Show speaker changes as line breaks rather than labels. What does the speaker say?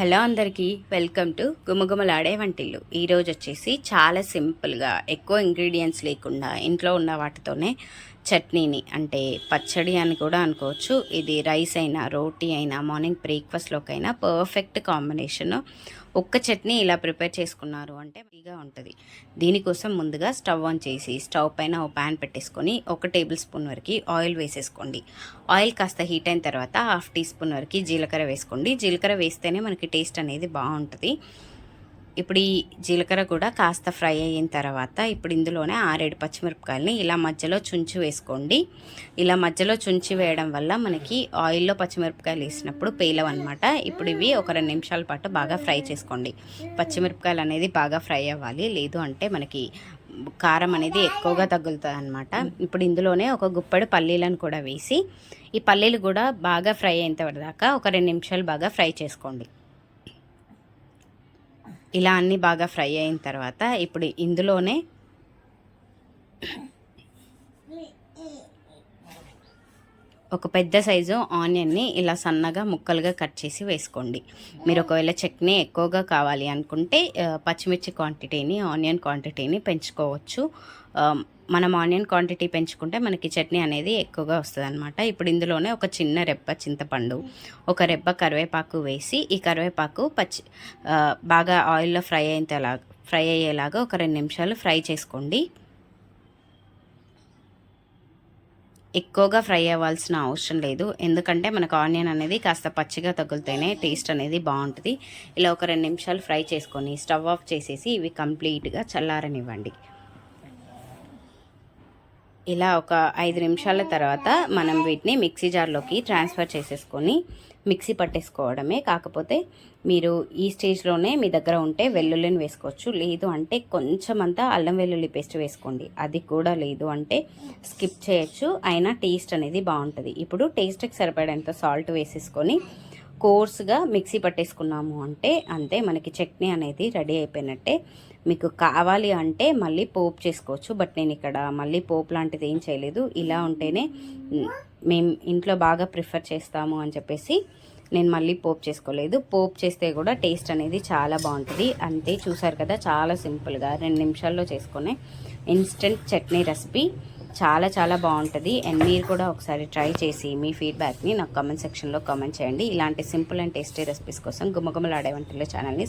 Hello అందరికీ welcome to గుమగుమలాడే వంటిల్లు. ఈరోజు వచ్చేసి చాలా సింపుల్గా ఎక్కువ ఇంగ్రీడియంట్స్ లేకుండా ఇంట్లో ఉన్న వాటితోనే చట్నీని అంటే పచ్చడి అని కూడా అనుకోవచ్చు. ఇది రైస్ అయినా రోటీ అయినా మార్నింగ్ బ్రేక్ఫాస్ట్లోకైనా పర్ఫెక్ట్ కాంబినేషన్. ఒక్క చట్నీ ఇలా ప్రిపేర్ చేసుకున్నారు అంటే ఫ్రీగా ఉంటుంది. దీనికోసం ముందుగా స్టవ్ ఆన్ చేసి స్టవ్ పైన ఒక ప్యాన్ పెట్టేసుకొని 1 టేబుల్ స్పూన్ వరకు ఆయిల్ వేసేసుకోండి. ఆయిల్ కాస్త హీట్ అయిన తర్వాత 1/2 టీ స్పూన్ వరకు జీలకర్ర వేసుకోండి. జీలకర్ర వేస్తేనే మనకి టేస్ట్ అనేది బాగుంటుంది. ఇప్పుడు ఈ జీలకర్ర కూడా కాస్త ఫ్రై అయిన తర్వాత ఇప్పుడు ఇందులోనే 6-7 పచ్చిమిరపకాయలని ఇలా మధ్యలో చుంచి వేసుకోండి. ఇలా మధ్యలో చుంచి వేయడం వల్ల మనకి ఆయిల్లో పచ్చిమిరపకాయలు వేసినప్పుడు పేలవన్నమాట. ఇప్పుడు ఇవి ఒక 2 నిమిషాల పాటు బాగా ఫ్రై చేసుకోండి. పచ్చిమిరపకాయలు అనేది బాగా ఫ్రై అవ్వాలి, లేదు అంటే మనకి కారం అనేది ఎక్కువగా తగులుతుంది అనమాట. ఇప్పుడు ఇందులోనే ఒక గుప్పెడు పల్లీలను కూడా వేసి ఈ పల్లీలు కూడా బాగా ఫ్రై అయినంత దాకా ఒక 2 నిమిషాలు బాగా ఫ్రై చేసుకోండి. ఇలా అన్నీ బాగా ఫ్రై అయిన తర్వాత ఇప్పుడు ఇందులోనే ఒక పెద్ద సైజు ఆనియన్ని ఇలా సన్నగా ముక్కలుగా కట్ చేసి వేసుకోండి. మీరు ఒకవేళ చట్నీ ఎక్కువగా కావాలి అనుకుంటే పచ్చిమిర్చి క్వాంటిటీని ఆనియన్ క్వాంటిటీని పెంచుకోవచ్చు. మనం ఆనియన్ క్వాంటిటీ పెంచుకుంటే మనకి చట్నీ అనేది ఎక్కువగా వస్తుంది అనమాట. ఇప్పుడు ఇందులోనే ఒక చిన్న రెబ్బ చింతపండు, ఒక రెబ్బ కరివేపాకు వేసి ఈ కరివేపాకు బాగా ఆయిల్లో ఫ్రై అయ్యేలాగా ఒక 2 నిమిషాలు ఫ్రై చేసుకోండి. ఎక్కువగా ఫ్రై అవ్వాల్సిన అవసరం లేదు, ఎందుకంటే మనకు ఆనియన్ అనేది కాస్త పచ్చిగా తగులుతేనే టేస్ట్ అనేది బాగుంటుంది. ఇలా ఒక 2 నిమిషాలు ఫ్రై చేసుకొని స్టవ్ ఆఫ్ చేసేసి ఇవి కంప్లీట్గా చల్లారనివ్వండి. ఇలా ఒక 5 నిమిషాల తర్వాత మనం వీటిని మిక్సీ జార్లోకి ట్రాన్స్ఫర్ చేసేసుకొని మిక్సీ పట్టేసుకోవడమే. కాకపోతే మీరు ఈ స్టేజ్లోనే మీ దగ్గర ఉంటే వెల్లుల్లిని వేసుకోవచ్చు, లేదు అంటే కొంచెం అంతా అల్లం వెల్లుల్లి పేస్ట్ వేసుకోండి. అది కూడా లేదు అంటే స్కిప్ చేయొచ్చు, అయినా టేస్ట్ అనేది బాగుంటుంది. ఇప్పుడు టేస్ట్కి సరిపడేంత సాల్ట్ వేసేసుకొని కోర్స్గా మిక్సీ పట్టేసుకున్నాము అంటే అంతే, మనకి చట్నీ అనేది రెడీ అయిపోయినట్టే. మీకు కావాలి అంటే మళ్ళీ పోపు చేసుకోవచ్చు, బట్ నేను ఇక్కడ మళ్ళీ పోపు లాంటిది ఏం చేయలేదు. ఇలా ఉంటేనే మేము ఇంట్లో బాగా ప్రిఫర్ చేస్తాము అని చెప్పేసి నేను మళ్ళీ పోపు చేసుకోలేదు. పోపు చేస్తే కూడా టేస్ట్ అనేది చాలా బాగుంటుంది. అంతే, చూసారు కదా, చాలా సింపుల్గా 2 నిమిషాల్లో చేసుకునే ఇన్స్టెంట్ చట్నీ రెసిపీ చాలా చాలా బాగుంటుంది. అండ్ మీరు కూడా ఒకసారి ట్రై చేసి మీ ఫీడ్బ్యాక్ని నాకు కామెంట్ సెక్షన్లో కామెంట్ చేయండి. ఇలాంటి సింపుల్ అండ్ టేస్టీ రెసిపీస్ కోసం గుమగుమలాడే వంటల ఛానల్ని